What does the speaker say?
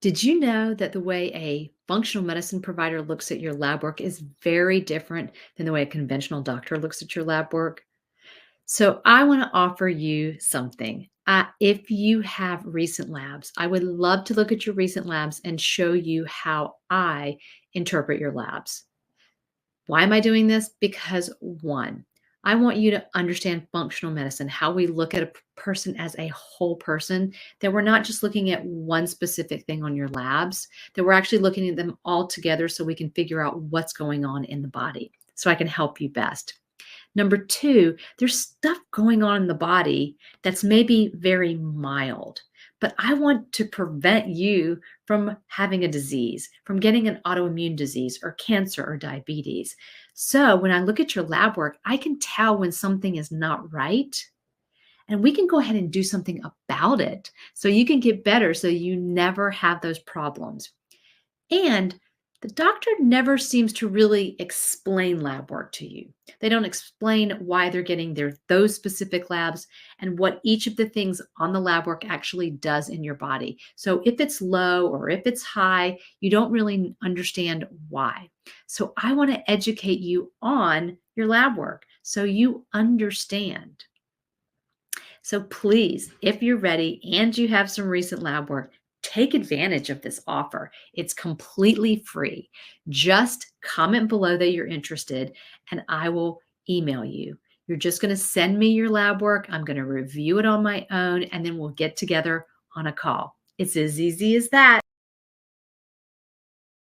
Did you know that the way a functional medicine provider looks at your lab work is very different than the way a conventional doctor looks at your lab work? So, I want to offer you something. If you have recent labs, I would love to look at your recent labs and show you how I interpret your labs. Why am I doing this? Because one, I want you to understand functional medicine, how we look at a person as a whole person, that we're not just looking at one specific thing on your labs, that we're actually looking at them all together so we can figure out what's going on in the body so I can help you best. Number two, there's stuff going on in the body that's maybe very mild, but I want to prevent you from having a disease, from getting an autoimmune disease or cancer or diabetes. So when I look at your lab work, I can tell when something is not right. And we can go ahead and do something about it so you can get better so you never have those problems. And the doctor never seems to really explain lab work to you. They don't explain why they're getting those specific labs and what each of the things on the lab work actually does in your body. So if it's low or if it's high, you don't really understand why. So I want to educate you on your lab work so you understand. So please, if you're ready and you have some recent lab work, take advantage of this offer. It's completely free. Just comment below that you're interested and I will email you. You're just going to send me your lab work. I'm going to review it on my own and then we'll get together on a call. It's as easy as that.